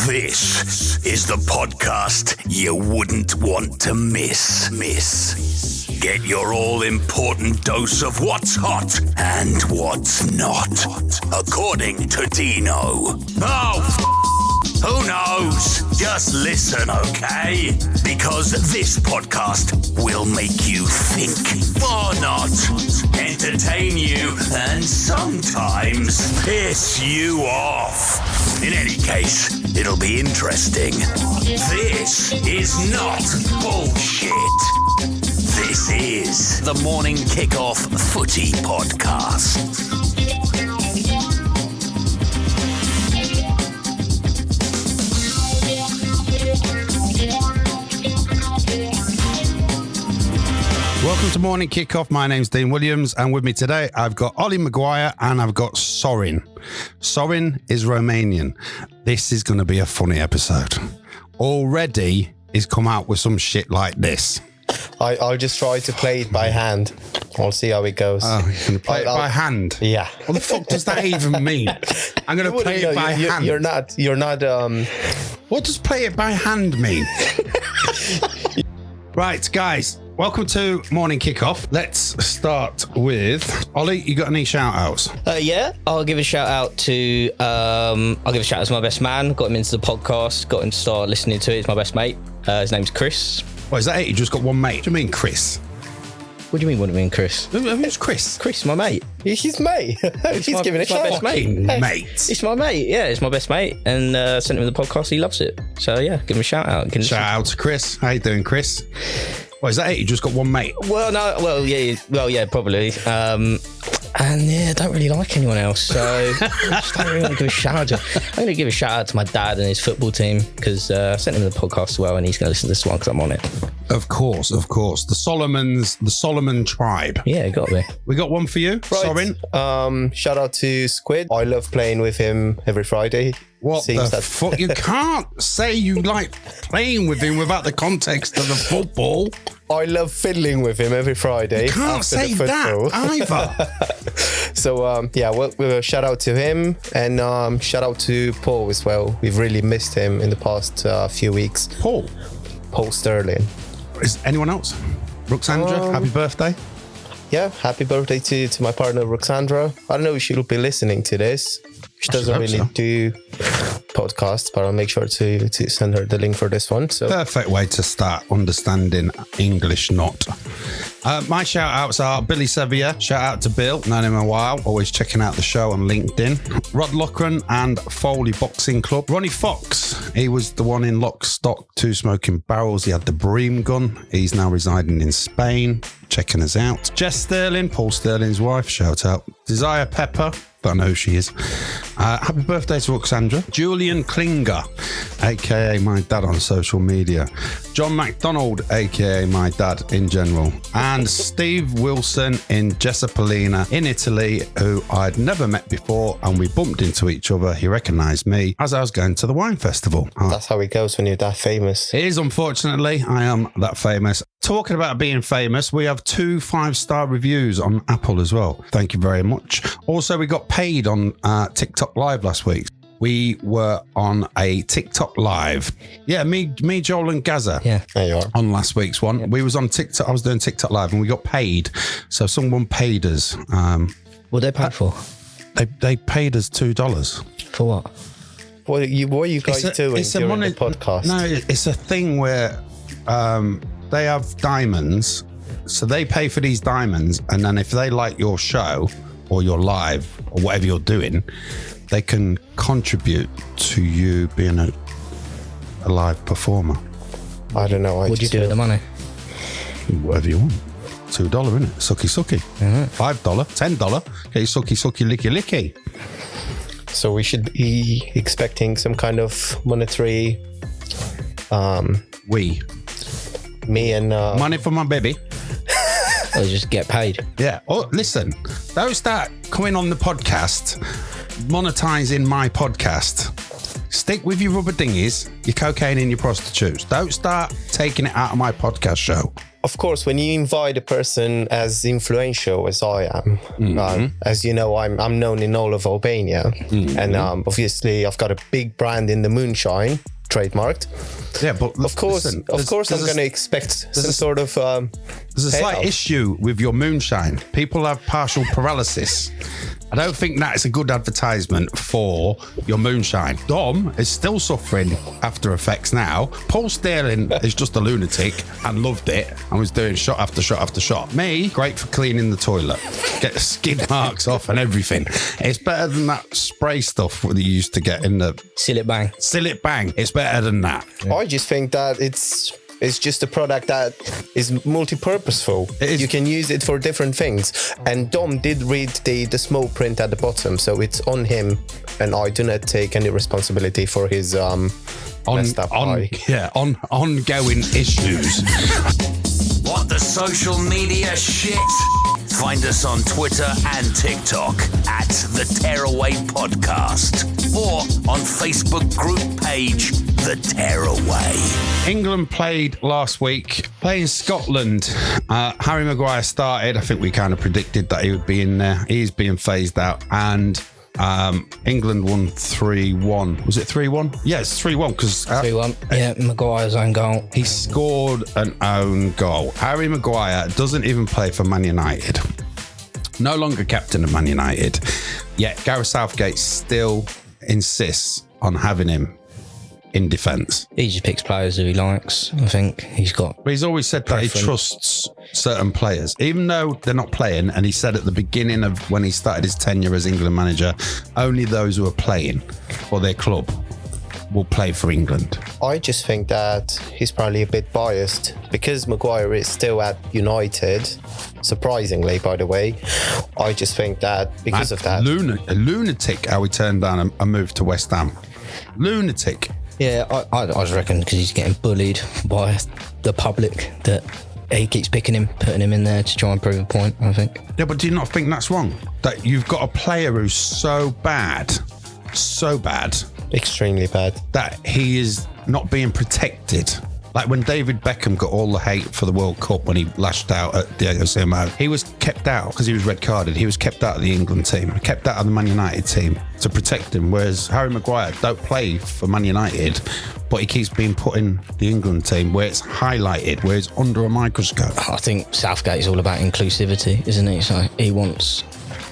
This is the podcast you wouldn't want to miss. Get your all-important dose of what's hot and what's not, according to Dino. Who knows? Just listen, okay? Because this podcast will make you think or not, entertain you, and sometimes piss you off. In any case, it'll be interesting. This is not bullshit. This is the Morning Kick-Off Footy Podcast. Welcome to Morning Kickoff. My name's Dean Williams, and with me today I've got Olly Maguire and I've got Sorin. Sorin is Romanian. This is going to be a funny episode. Already he's come out with some shit like this. I'll just try to play it by hand. I'll see how it goes. Oh, you're going to play it by hand? Yeah. What the fuck does that even mean? I'm going to play it by hand. You're not. What does play it by hand mean? Right, guys. Welcome to Morning Kickoff. Let's start with Ollie. You got any shout outs? Yeah, I'll give a shout out to my best man. Got him into the podcast, got him to start listening to it. He's my best mate. His name's Chris. What is that? You just got one mate? What do you mean, Chris? What do you mean? What do you mean, Chris? Who's Chris? Chris, my mate. He's mate. He's giving a shout out. Best mate. It's my mate. Yeah, it's my best mate, and sent him the podcast. He loves it. So yeah, give him a shout out. Shout out to Chris. How you doing, Chris? What is that? You just got one mate? Yeah, probably. And yeah, I don't really like anyone else, so I just don't really want to give a shout out to. I'm going to give a shout out to my dad and his football team because I sent him the podcast as well, and he's going to listen to this one because I'm on it. Of course. The Solomon tribe. Yeah, got me. We got one for you, right. Sorin. Shout out to Squid. I love playing with him every Friday. What the fuck? You can't say you like playing with him without the context of the football. I love fiddling with him every Friday. You can't say that either. So, well, shout out to him and shout out to Paul as well. We've really missed him in the past few weeks. Paul Sterling. Is anyone else? Ruxandra, happy birthday. Yeah, happy birthday to my partner, Ruxandra. I don't know if she'll be listening to this. She doesn't really do podcasts, but I'll make sure to send her the link for this one. So perfect way to start understanding English not. My shout outs are Billy Sevier. Shout out to Bill, known him a while, always checking out the show on LinkedIn. Rod Loughran and Foley Boxing Club. Ronnie Fox, he was the one in Lock, Stock, Two Smoking Barrels. He had the Bream gun. He's now residing in Spain, checking us out. Jess Sterling, Paul Sterling's wife, shout out. Desire Pepper, don't know who she is. Happy birthday to Roxandra. Julian Klinger, aka my dad on social media. John MacDonald, aka my dad in general. And Steve Wilson in Jessapolina in Italy, who I'd never met before, and we bumped into each other. He recognised me as I was going to the wine festival. That's how it goes when you're that famous. It is, unfortunately. I am that famous. Talking about being famous, we have 2 5-star reviews on Apple as well. Thank you very much. Also, we got paid on TikTok Live last week. We were on a TikTok Live. Yeah, me, Joel and Gaza. Yeah, there you are. On last week's one. Yep. We was on TikTok. I was doing TikTok Live and we got paid. So someone paid us. What they paid for? They paid us $2. For what? What are you guys doing during the podcast? No, it's a thing where they have diamonds. So they pay for these diamonds. And then if they like your show or your live or whatever you're doing, they can contribute to you being a live performer. I don't know. What do you do with the money? Whatever you want. $2, innit? Sucky. $5, $10. Get your sucky, licky. So we should be expecting some kind of monetary... Me and... money for my baby. Or just get paid. Yeah. Oh, listen. Don't start coming on the podcast, monetizing my podcast. Stick with your rubber dinghies, your cocaine and your prostitutes. Don't start taking it out of my podcast show. Of course, when you invite a person as influential as I am, as you know, I'm known in all of Albania, and obviously I've got a big brand in the moonshine, trademarked. Yeah, but Of course, I'm going to expect some sort of. There's a slight issue with your moonshine. People have partial paralysis. I don't think that's a good advertisement for your moonshine. Dom is still suffering after effects now. Paul Sterling is just a lunatic and loved it and was doing shot after shot after shot. Me, great for cleaning the toilet. Get the skid marks off and everything. It's better than that spray stuff that you used to get in the... Seal it bang. Seal it bang. It's better than that. I just think that it's just a product that is multi-purposeful. You can use it for different things. And Dom did read the small print at the bottom, so it's on him. And I do not take any responsibility for his messed up eye. Yeah, ongoing issues. Want the social media shit? Find us on Twitter and TikTok at The Tearaway Podcast or on Facebook group page The Tearaway. England played last week, playing Scotland. Harry Maguire started. I think we kind of predicted that he would be in there. He's being phased out, and England won 3-1. Was it 3-1? Yeah, it's 3-1 because 3-1. Yeah, Maguire's own goal. he scored an own goal. Harry Maguire doesn't even play for Man United. No longer captain of Man United. Yet Gareth Southgate still insists on having him in defence. He just picks players who he likes. I think he's got. But he's always said that he trusts certain players, even though they're not playing. And he said at the beginning of when he started his tenure as England manager, only those who are playing for their club will play for England. I just think that he's probably a bit biased because Maguire is still at United. Surprisingly, by the way, I just think that because of that, a lunatic how he turned down a move to West Ham. Lunatic. Yeah, I just reckon because he's getting bullied by the public that he keeps picking him, putting him in there to try and prove a point, I think. Yeah, but do you not think that's wrong? That you've got a player who's so bad, extremely bad, that he is not being protected. Like when David Beckham got all the hate for the World Cup when he lashed out at Diego Simeone, he was kept out because he was red carded. He was kept out of the England team, kept out of the Man United team to protect him. Whereas Harry Maguire don't play for Man United, but he keeps being put in the England team where it's highlighted, where it's under a microscope. I think Southgate is all about inclusivity, isn't he? So he wants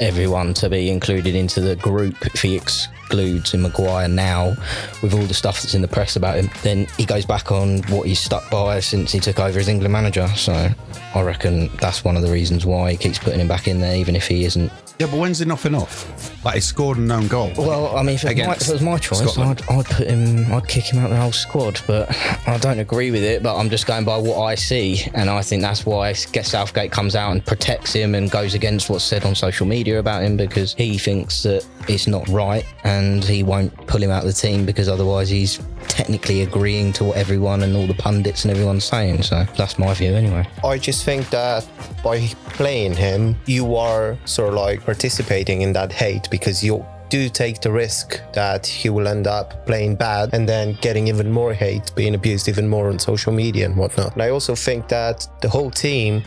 everyone to be included into the group. If he excludes Maguire now with all the stuff that's in the press about him, then he goes back on what he's stuck by since he took over as England manager. So I reckon that's one of the reasons why he keeps putting him back in there, even if he isn't. Yeah, but when's enough enough? Like he scored an own goal. Well, I mean, if it was my choice, I'd put him, I'd kick him out the whole squad. But I don't agree with it. But I'm just going by what I see, and I think that's why Southgate comes out and protects him and goes against what's said on social media about him, because he thinks that it's not right, and he won't pull him out of the team because otherwise he's technically agreeing to what everyone and all the pundits and everyone's saying. So that's my view anyway. I just think that by playing him, you are sort of like participating in that hate, because you do take the risk that he will end up playing bad and then getting even more hate, being abused even more on social media and whatnot. And I also think that the whole team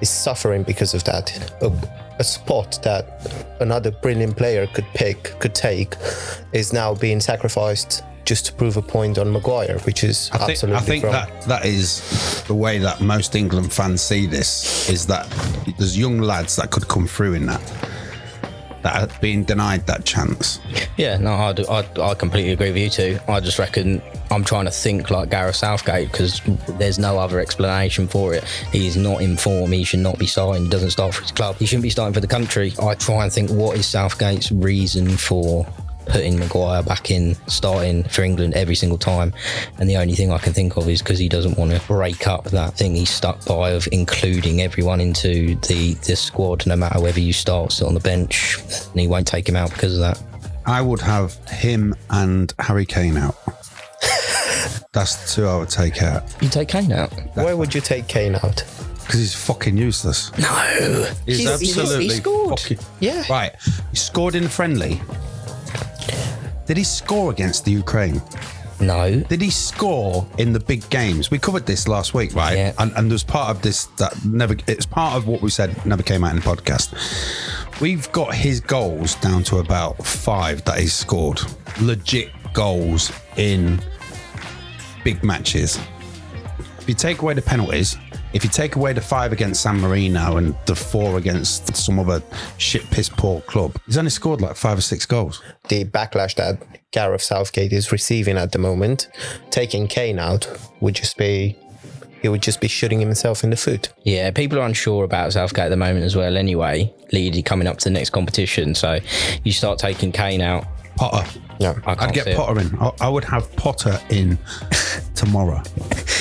is suffering because of that. A spot that another brilliant player could take is now being sacrificed just to prove a point on Maguire, which is absolutely wrong. I think that is the way that most England fans see this, is that there's young lads that could come through in that are being denied that chance. Yeah, no, I completely agree with you too. I just reckon I'm trying to think like Gareth Southgate, because there's no other explanation for it. He is not in form. He should not be starting. He doesn't start for his club. He shouldn't be starting for the country. I try and think, what is Southgate's reason for putting Maguire back in, starting for England every single time? And the only thing I can think of is because he doesn't want to break up that thing he's stuck by of including everyone into the squad, no matter whether you start or sit on the bench, and he won't take him out because of that. I would have him and Harry Kane out. That's the two I would take out. You take Kane out? Why would you take Kane out? Because he's fucking useless. No. He's absolutely he scored. fucking... Yeah. Right. He scored in the friendly. Did he score against the Ukraine? No. Did he score in the big games? We covered this last week, right? Yeah. And there's part of this that it's part of what we said never came out in the podcast. We've got his goals down to about 5 that he's scored. Legit goals in big matches. If you take away the penalties, if you take away the 5 against San Marino and the 4 against some other shit piss poor club, he's only scored like 5 or 6 goals. The backlash that Gareth Southgate is receiving at the moment, taking Kane out he would just be shooting himself in the foot. Yeah, people are unsure about Southgate at the moment as well anyway, leading coming up to the next competition. So you start taking Kane out. Potter. Yeah, I'd get Potter in. I would have Potter in tomorrow.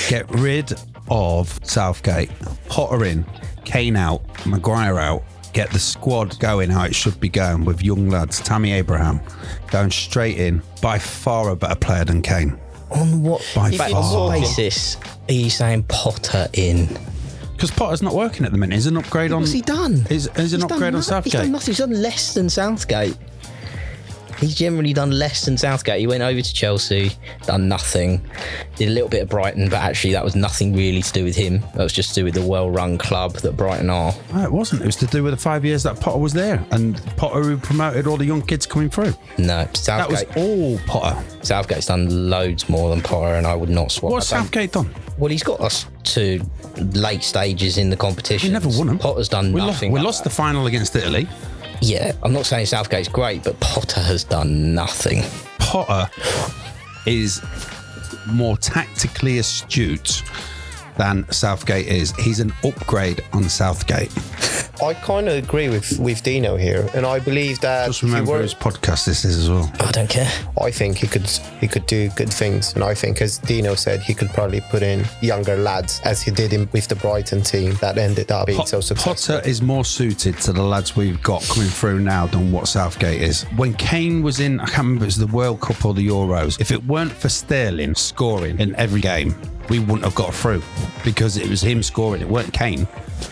Get rid of Southgate. Potter in. Kane out. Maguire out. Get the squad going how it should be going with young lads. Tammy Abraham going straight in. By far a better player than Kane. On what far. basis are you saying Potter in? Because Potter's not working at the minute. Is an upgrade on... What's he done? Is an upgrade on Southgate? He's done nothing. He's done less than Southgate. He's generally done less than Southgate. He went over to Chelsea, done nothing. Did a little bit of Brighton, but actually that was nothing really to do with him. That was just to do with the well-run club that Brighton are. No, it wasn't. It was to do with the 5 years that Potter was there and Potter who promoted all the young kids coming through. No, That was Southgate. all Potter. Southgate's done loads more than Potter, and I would not swap. What's Southgate done? Well, he's got us to late stages in the competition. He never won them. Potter's done nothing. We lost the final against Italy. Yeah, I'm not saying Southgate's great, but Potter has done nothing. Potter is more tactically astute than Southgate is. He's an upgrade on Southgate. I kind of agree with Dino here, and I believe that Just remember whose podcast this is as well. I don't care. I think he could do good things, and I think, as Dino said, he could probably put in younger lads, as he did with the Brighton team that ended up being so successful. Potter is more suited to the lads we've got coming through now than what Southgate is. When Kane was in, I can't remember if it was the World Cup or the Euros, if it weren't for Sterling scoring in every game, we wouldn't have got through because it was him scoring. It weren't Kane.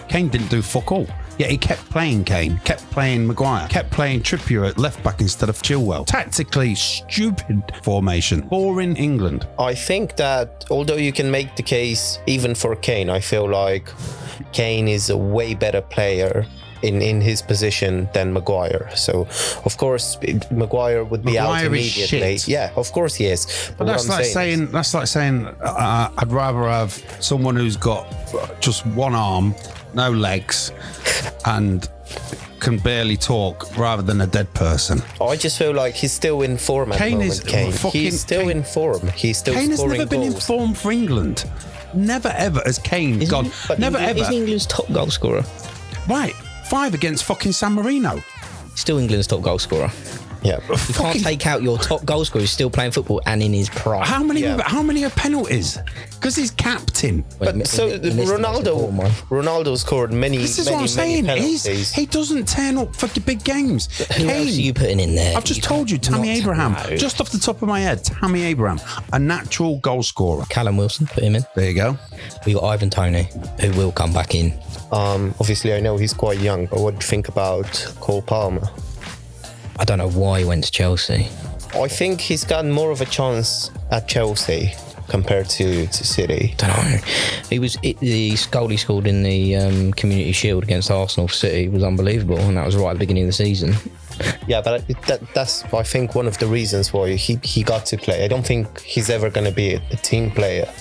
Kane didn't do fuck all. Yeah, he kept playing Kane, kept playing Maguire, kept playing Trippier at left back instead of Chilwell. Tactically stupid formation. Boring England. I think that although you can make the case even for Kane, I feel like Kane is a way better player in his position than Maguire. So, of course, Maguire would be out immediately. Yeah, of course he is. But that's like saying I'd rather have someone who's got just one arm, no legs, and can barely talk rather than a dead person. I just feel like he's still in form at the moment, Kane. He's still in form. He's still Kane scoring has never been in goals. form for England. Never ever has Kane gone. Never ever. Isn't England's top goal scorer? Right. 5 against fucking San Marino. Still England's top goal scorer. Yeah. You can't take out your top goal scorer who's still playing football and in his prime. How many are penalties? Because he's captain. But so Ronaldo scored many. This is what I'm saying. He doesn't turn up for the big games. Who else are you putting in there? I've just told you, Tammy Abraham. No. Just off the top of my head, Tammy Abraham, a natural goal scorer. Callum Wilson, put him in. There you go. We got Ivan Toney, who will come back in. Obviously, I know he's quite young, but what do you think about Cole Palmer? I don't know why he went to Chelsea. I think he's gotten more of a chance at Chelsea compared to City. Don't know. The goal he scored in the Community Shield against Arsenal for City was unbelievable, and that was right at the beginning of the season. Yeah, but that's I think one of the reasons why he got to play. I don't think he's ever going to be a team player.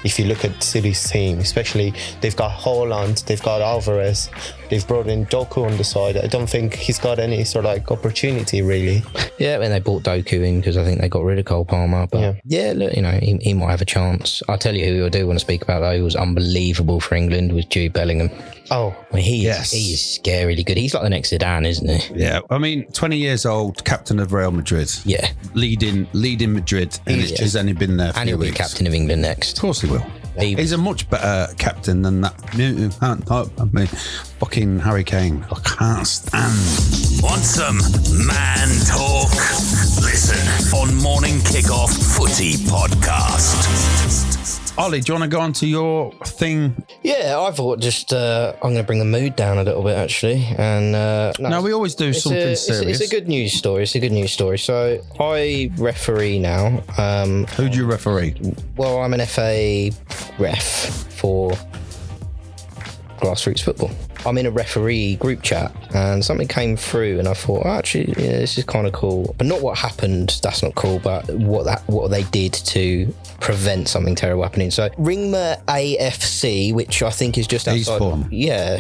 If you look at City's team, especially they've got Haaland, they've got Alvarez, they've brought in Doku on the side. I don't think he's got any sort of like opportunity really. Yeah, when they brought Doku in because I think they got rid of Cole Palmer. But yeah look, he might have a chance. I'll tell you who I do want to speak about though, who was unbelievable for England, was Jude Bellingham. Oh, I mean, he is scarily good. He's like the next Zidane, isn't he? Yeah, I mean, 20 years old, captain of Real Madrid. Yeah, leading Madrid, and he's only been there for and he'll be captain of England next. Of course he will. He's a much better captain than that. Fucking Harry Kane. I can't stand. Want some man talk? Listen on Morning Kick Off Footy Podcast. Ollie, do you want to go on to your thing? Yeah, I thought just I'm going to bring the mood down a little bit, actually. And No, we always do something serious. It's a good news story. So I referee now. Who do you referee? Well, I'm an FA ref for grassroots football. I'm in a referee group chat and something came through and I thought, actually, yeah, this is kind of cool. But not what happened, that's not cool, but what they did to prevent something terrible happening. So Ringmer AFC, which I think is just outside. Eastbourne. Yeah.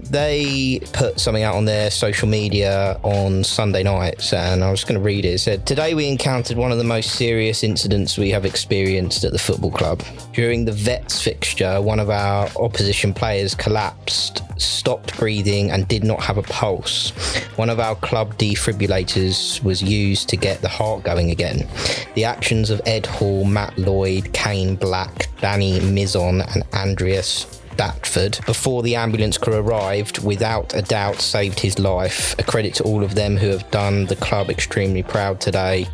They put something out on their social media on Sunday nights and I was just going to read it. It said, today we encountered one of the most serious incidents we have experienced at the football club. During the Vets fixture, one of our opposition players collapsed, stopped breathing and did not have a pulse. One of our club defibrillators was used to get the heart going again. The actions of Ed Hall, Matt Lloyd, Kane Black, Danny Mizon and Andreas Datford, before the ambulance crew arrived, without a doubt saved his life. A credit to all of them who have done the club extremely proud today.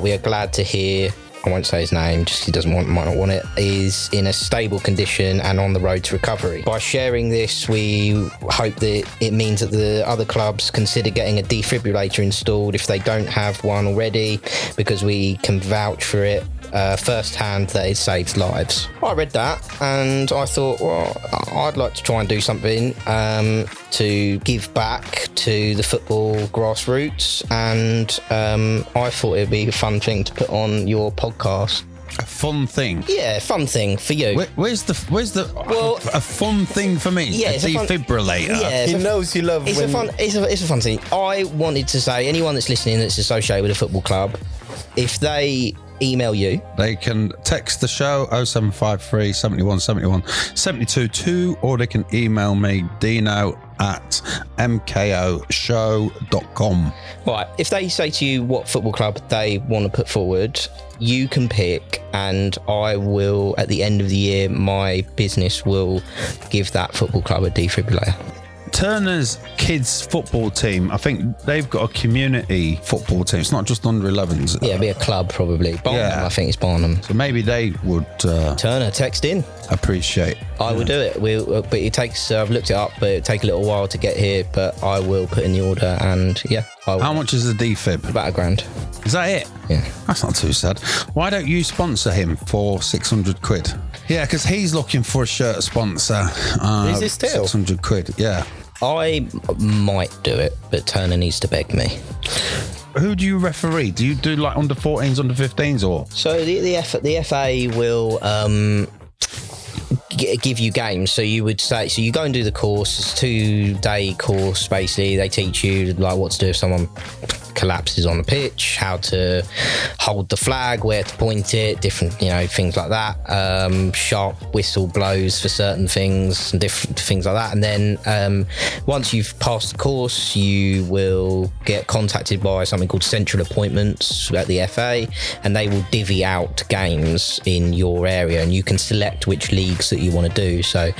We are glad to hear, I won't say his name, just he might not want it, is in a stable condition and on the road to recovery. By sharing this, we hope that it means that the other clubs consider getting a defibrillator installed if they don't have one already, because we can vouch for it firsthand that it saves lives. I read that and I thought, well, I'd like to try and do something to give back to the football grassroots, and I thought it'd be a fun thing to put on your podcast. A fun thing. Yeah, fun thing for you. Where's the well, a fun thing for me? Yeah, a defibrillator. He knows you love it's a fun thing. I wanted to say, anyone that's listening that's associated with a football club, if they email you, they can text the show 0753 71 71 722, or they can email me dino@mkoshow.com. Right, if they say to you what football club they want to put forward, you can pick, and I will, at the end of the year, my business will give that football club a defibrillator. Turner's kids football team, I think they've got a community football team. It's not just under 11s. Yeah, it'd be a club probably. Barnum, Yeah. I think it's Barnum. So maybe they would Turner, text in. appreciate. I will do it. But it takes, I've looked it up, but it'll take a little while to get here, but I will put in the order, and yeah. I will. How much is the defib? About £1,000. Is that it? Yeah. That's not too sad. Why don't you sponsor him for 600 quid? Yeah, because he's looking for a shirt sponsor. Is it still? 600 quid, yeah. I might do it, but Turner needs to beg me. Who do you referee? Do you do like under 14s, under 15s, or? So the FA will give you games. So you would say, so you go and do the course. It's a 2-day course. Basically, they teach you like what to do if someone collapses on the pitch, how to hold the flag, where to point it, different, things like that. Sharp whistle blows for certain things and different things like that. And then once you've passed the course, you will get contacted by something called Central Appointments at the FA, and they will divvy out games in your area, and you can select which leagues that you want to do. So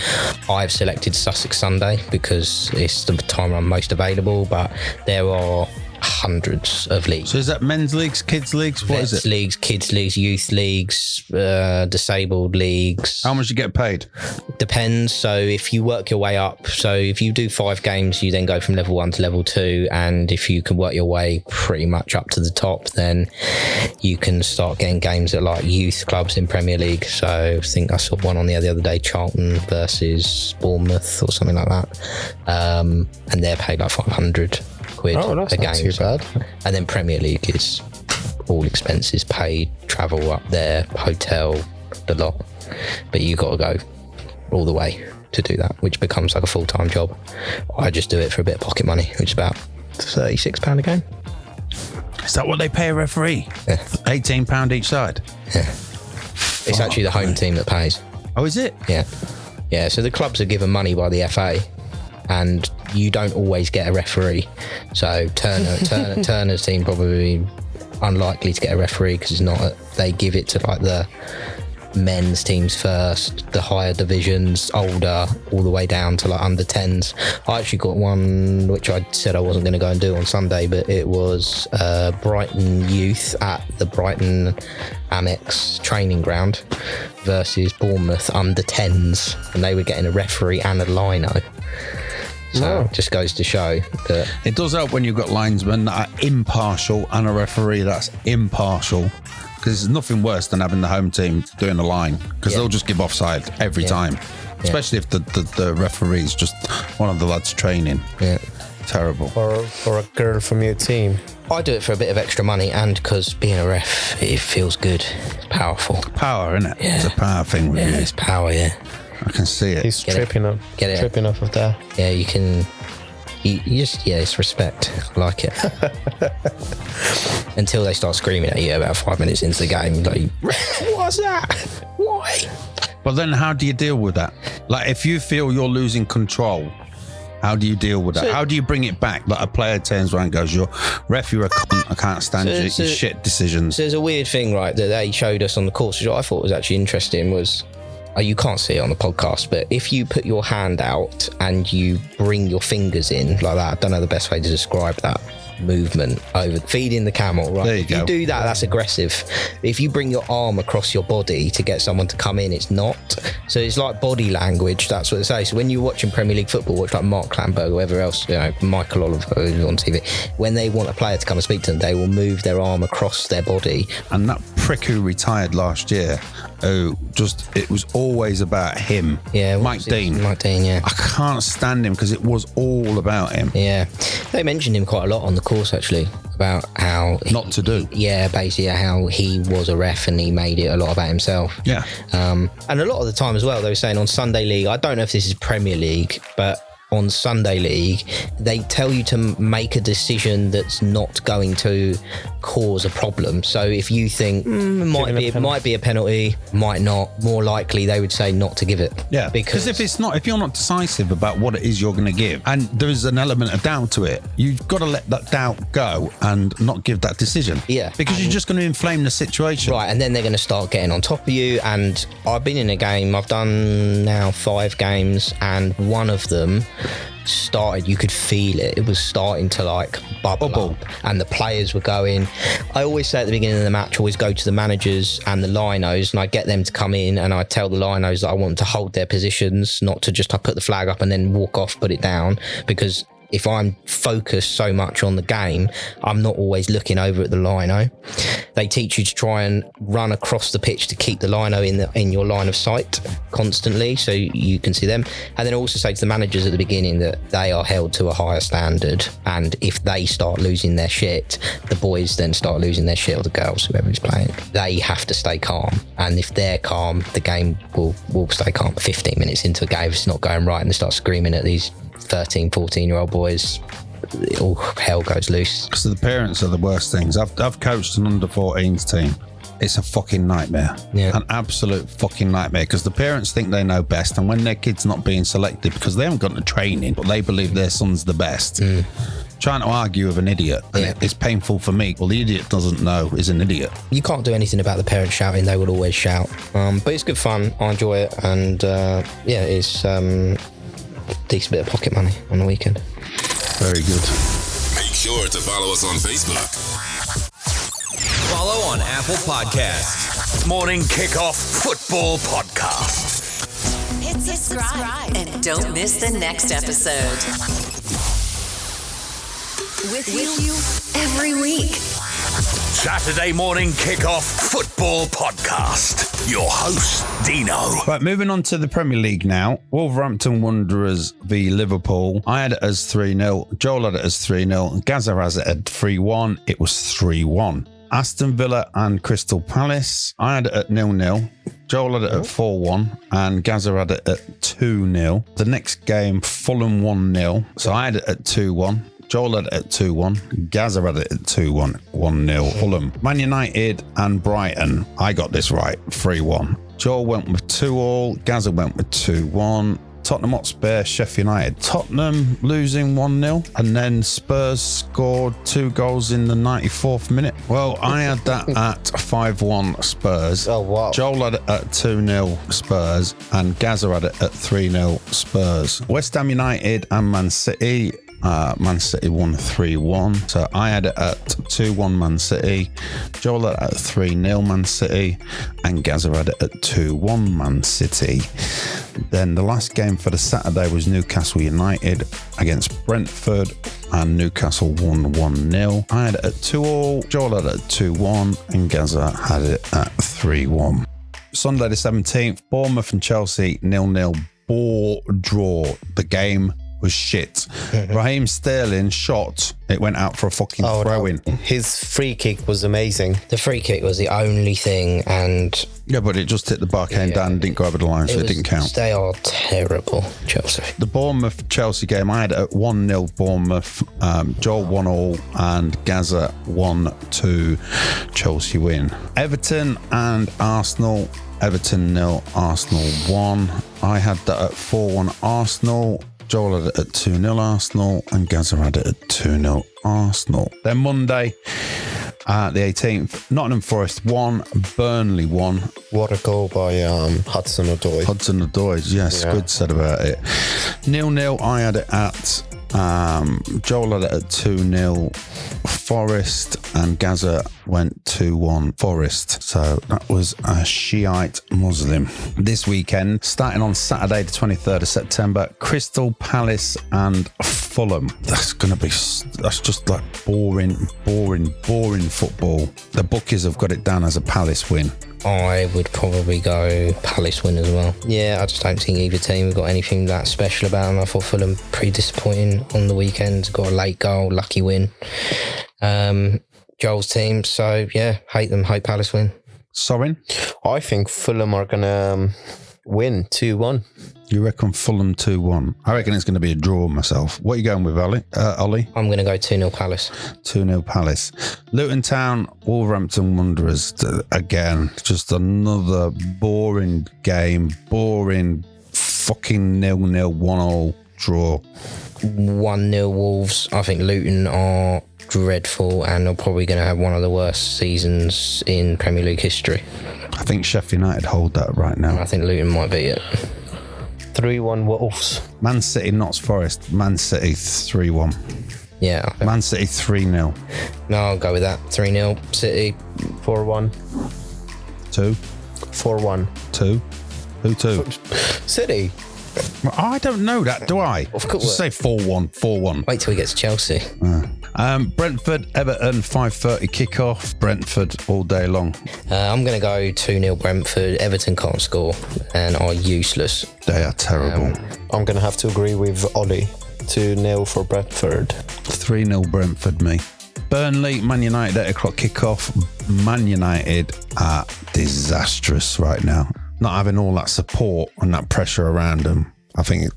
I've selected Sussex Sunday because it's the time I'm most available, but there are hundreds of leagues. So is that men's leagues, kids leagues? What is it? Leagues, kids leagues, youth leagues, disabled leagues. How much do you get paid? Depends. So if you work your way up, so if you do 5 games, you then go from level 1 to level 2, and if you can work your way pretty much up to the top, then you can start getting games at like youth clubs in Premier League. So I think I saw one on the other day, Charlton versus Bournemouth or something like that, and they're paid like 500 quid that's a not game. too bad. And then Premier League is all expenses paid, travel up there, hotel, the lot. But you got to go all the way to do that, which becomes like a full-time job. I just do it for a bit of pocket money, which is about £36 a game. Is that what they pay a referee? Yeah. £18 each side? Yeah. It's actually the home team that pays. Oh, is it? Yeah. Yeah, so the clubs are given money by the FA, and you don't always get a referee. So Turner's team probably unlikely to get a referee because it's not. They give it to like the men's teams first, the higher divisions, older, all the way down to like under 10s. I actually got one which I said I wasn't going to go and do on Sunday, but it was Brighton Youth at the Brighton Amex training ground versus Bournemouth under 10s, and they were getting a referee and a lino. So it just goes to show that it does help when you've got linesmen that are impartial and a referee that's impartial, because there's nothing worse than having the home team doing a line, because they'll just give offside every time, especially if the referee's just one of the lads training. Terrible. Or a girl from your team. I do it for a bit of extra money, and because being a ref, it feels good. It's powerful. Power, isn't it? Yeah. It's a power thing with you. It's power, I can see it. He's tripping off of that. Yeah, you can. You just, it's respect. I like it. Until they start screaming at you about 5 minutes into the game, like, what's that? Why? But then how do you deal with that? Like, if you feel you're losing control, how do you deal with that? How do you bring it back? Like, a player turns around and goes, "You're ref, you're a cunt. I can't stand your shit decisions." So there's a weird thing, right, that they showed us on the course, which I thought was actually interesting, was you can't see it on the podcast, but if you put your hand out and you bring your fingers in like that, I don't know the best way to describe that movement, over feeding the camel, right? There you if go. You do that, that's aggressive. If you bring your arm across your body to get someone to come in, it's not. So it's like body language, that's what they say. So when you're watching Premier League football, watch like Mark Clanberg, whoever else, Michael Oliver who's on TV, when they want a player to come and speak to them, they will move their arm across their body. And that prick who retired last year, it was always about him. Mike Dean, yeah. I can't stand him because it was all about him. Yeah, they mentioned him quite a lot on the course, actually, about how basically how he was a ref and he made it a lot about himself. And a lot of the time as well, they were saying on Sunday League, I don't know if this is Premier League, but on Sunday League, they tell you to make a decision that's not going to cause a problem. So if you think it might be a penalty, might not, more likely they would say not to give it. Yeah, because if you're not decisive about what it is you're going to give, and there's an element of doubt to it, you've got to let that doubt go and not give that decision. Yeah, because you're just going to inflame the situation. Right, and then they're going to start getting on top of you. And I've been in a game, I've done now 5 games, and one of them started, you could feel it was starting to like bubble up, and the players were going. I always say at the beginning of the match, always go to the managers and the linos, and I get them to come in, and I tell the linos that I want them to hold their positions, not to just put the flag up and then walk off, put it down, because if I'm focused so much on the game, I'm not always looking over at the lino. They teach you to try and run across the pitch to keep the lino in your line of sight constantly, so you can see them. And then also say to the managers at the beginning that they are held to a higher standard, and if they start losing their shit, the boys then start losing their shit, or the girls, whoever is playing, they have to stay calm. And if they're calm, the game will stay calm. 15 minutes into a game, if it's not going right and they start screaming at these 13, 14-year-old boys, all hell goes loose. So the parents are the worst things. I've coached an under-14s team. It's a fucking nightmare. An absolute fucking nightmare, because the parents think they know best, and when their kid's not being selected because they haven't got the training, but they believe their son's the best, trying to argue with an idiot, and it's painful for me. Well, the idiot doesn't know is an idiot. You can't do anything about the parents shouting. They will always shout. But it's good fun. I enjoy it, and it's decent bit of pocket money on the weekend. Very good. Make sure to follow us on Facebook. Follow on Apple Podcasts. Morning Kickoff Football Podcast. Hit subscribe and don't miss the next episode. With you every week. Saturday Morning Kickoff Football Podcast. Your host, Dino. Right, moving on to the Premier League now. Wolverhampton Wanderers v Liverpool. I had it as 3-0. Joel had it as 3-0. Gaza has it at 3-1. It was 3-1. Aston Villa and Crystal Palace. I had it at 0-0. Joel had it at 4-1 and Gaza had it at 2-0. The next game, Fulham 1-0. So I had it at 2-1. Joel had it at 2-1. Gaza had it at 2-1. 1-0 Fulham. Man United and Brighton. I got this right. 3-1. Joel went with 2-2. Gaza went with 2-1. Tottenham Hotspur, Sheffield United. Tottenham losing 1-0, and then Spurs scored 2 goals in the 94th minute. Well, I had that at 5-1 Spurs. Oh, wow. Joel had it at 2-0 Spurs, and Gazza had it at 3-0 Spurs. West Ham United and Man City. Man City won 3-1. So I had it at 2-1 Man City. Joel had it at 3-0 Man City. And Gazza had it at 2-1 Man City. Then the last game for the Saturday was Newcastle United against Brentford. And Newcastle won 1-0. I had it at 2-2. Joel had it at 2-1. And Gazza had it at 3-1. Sunday the 17th, Bournemouth and Chelsea 0-0 bore draw. The game was shit. Raheem Sterling shot. It went out for a fucking throw-in. No. His free kick was amazing. The free kick was the only thing, and Yeah, but it just hit the bar, came down, didn't go over the line, so it didn't count. They are terrible, Chelsea. The Bournemouth-Chelsea game, I had it at 1-0 Bournemouth, Joel 1-1, and Gazza 1-2 Chelsea win. Everton and Arsenal. Everton 0, Arsenal 1. I had that at 4-1 Arsenal. Joel had it at 2-0 Arsenal, and Gazza had it at 2-0 Arsenal. Then Monday, the 18th, Nottingham Forest 1, Burnley 1. What a goal by Hudson-Odoi. Hudson-Odoi, yes, Yeah. Squid said about it. 0-0, I had it at, Joel had it at 2-0 Forest, and Gazza went 2-1 Forest. So that was a Shiite Muslim. This weekend, starting on Saturday the 23rd of September, Crystal Palace and Fulham. That's just like boring football. The bookies have got it down as a Palace win. I would probably go Palace win as well. Yeah, I just don't think either team have got anything that special about them. I thought Fulham pretty disappointing on the weekend. Got a late goal, lucky win. Joel's team, so yeah, hate them, hope Palace win. Sorin? I think Fulham are going to win 2-1. You reckon Fulham 2-1? I reckon it's going to be a draw myself. What are you going with, Ollie? I'm going to go 2-0 Palace. 2-0 Palace. Luton Town, Wolverhampton Wanderers. Again, just another boring game. Boring fucking 0-0, 1-0 draw. 1-0 Wolves. I think Luton are dreadful and are probably going to have one of the worst seasons in Premier League history. I think Sheffield United hold that right now. I think Luton might beat it. 3-1 Wolves. Man City, Notts Forest. Man City 3-1. Yeah. Man City 3-0. No, I'll go with that. 3-0 City. 4-1. 2. 4-1. 2. Who 2? City. Well, I don't know that, do I? Of course. Just say 4-1. 4-1. Wait till we get to Chelsea. Brentford, Everton, 5:30 kickoff. Brentford all day long. I'm going to go 2-0 Brentford. Everton can't score and are useless. They are terrible. I'm going to have to agree with Ollie. 2-0 for Brentford. 3-0 Brentford, me. Burnley, Man United, 8 o'clock kickoff. Man United are disastrous right now. Not having all that support and that pressure around them. I think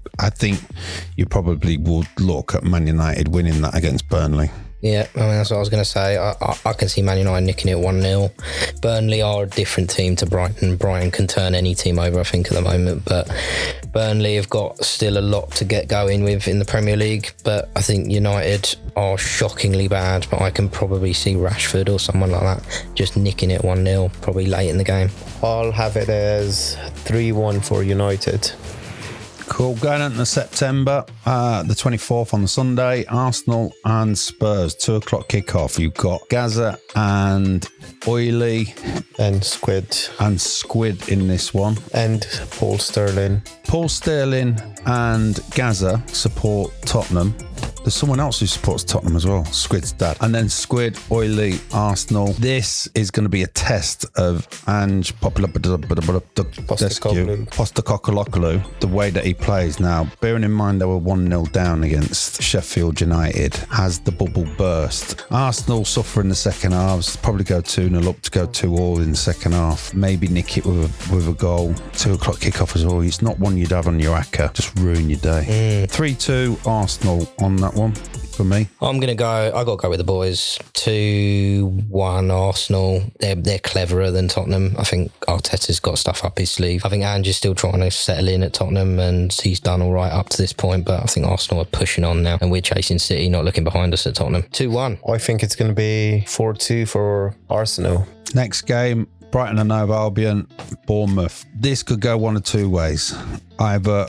you probably would look at Man United winning that against Burnley. Yeah, I mean, that's what I was going to say. I can see Man United nicking it 1-0. Burnley are a different team to Brighton. Brighton can turn any team over, I think, at the moment. But Burnley have got still a lot to get going with in the Premier League. But I think United are shockingly bad. But I can probably see Rashford or someone like that just nicking it 1-0, probably late in the game. I'll have it as 3-1 for United. Cool. Going into September, the 24th on the Sunday, Arsenal and Spurs, 2 o'clock kickoff. You've got Gazza and Olly And Squid. and Squid in this one. And Paul Sterling. Paul Sterling and Gazza support Tottenham. There's someone else who supports Tottenham as well, Squid's dad. And then Squid, Olly, Arsenal. This is going to be a test of Ange Postecoglou, the way that he plays now. Bearing in mind they were 1-0 down against Sheffield United. Has the bubble burst? Arsenal suffer in the second half. Probably go 2-0 up to go 2-2 in the second half. Maybe nick it with a goal. 2 o'clock kickoff as well. It's not one you'd have on your acca. Just ruin your day. 3-2 Arsenal on that one. for me. I got to go with the boys. 2-1 Arsenal. They're cleverer than Tottenham. I think Arteta's got stuff up his sleeve. I think Ange is still trying to settle in at Tottenham and he's done all right up to this point, but I think Arsenal are pushing on now and we're chasing City, not looking behind us at Tottenham. 2-1. I think it's going to be 4-2 for Arsenal. Next game, Brighton and Hove Albion, Bournemouth. This could go one of two ways. Either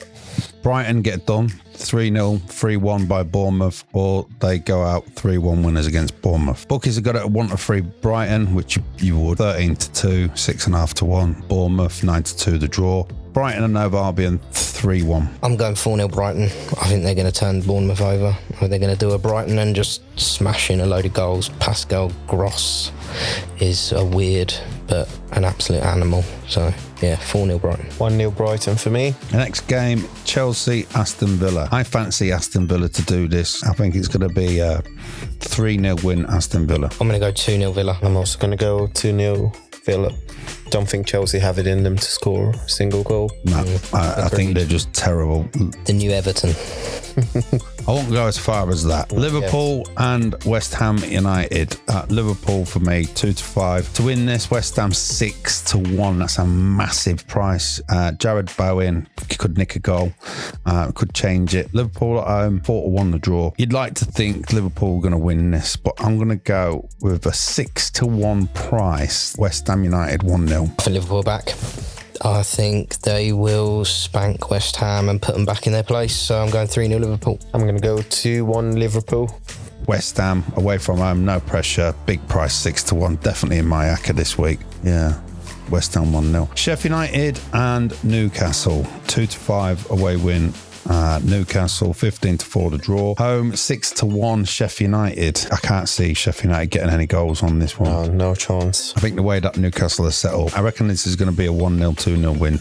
Brighton get done 3-0, 3-1 by Bournemouth, or they go out 3-1 winners against Bournemouth. Bookies have got it at 1-3 Brighton, which you would. 13-2, 6.5-1. Bournemouth 9-2 the draw. Brighton and Hove Albion 3-1. I'm going 4-0 Brighton. I think they're going to turn Bournemouth over. I think they're going to do a Brighton and just smash in a load of goals. Pascal Gross is a weird but an absolute animal. So, yeah, 4-0 Brighton. 1-0 Brighton for me. The next game, Chelsea, Aston Villa. I fancy Aston Villa to do this. I think it's going to be a 3-0 win, Aston Villa. I'm going to go 2-0 Villa. I'm also going to go 2-0 Villa. Don't think Chelsea have it in them to score a single goal. No, I think they're just terrible. The new Everton. I won't go as far as that. Liverpool and West Ham United. Liverpool for me 2-5 to win this. West Ham 6-1. That's a massive price. Jared Bowen could nick a goal, could change it. Liverpool at home 4-1 the draw. You'd like to think Liverpool are going to win this, but I'm going to go with a 6-1 price. West Ham United 1-0. For Liverpool back. I think they will spank West Ham and put them back in their place. So I'm going 3-0 Liverpool. I'm going to go 2-1 Liverpool. West Ham away from home, no pressure, big price 6-1. Definitely in my acca this week. Yeah. West Ham 1-0. Sheffield United and Newcastle 2-5 away win. Newcastle 15-4 the draw. Home 6-1 Sheffield United. I can't see Sheffield United getting any goals on this one. Oh, no chance. I think the way that Newcastle is set up, I reckon this is going to be a 1-0, 2-0 win.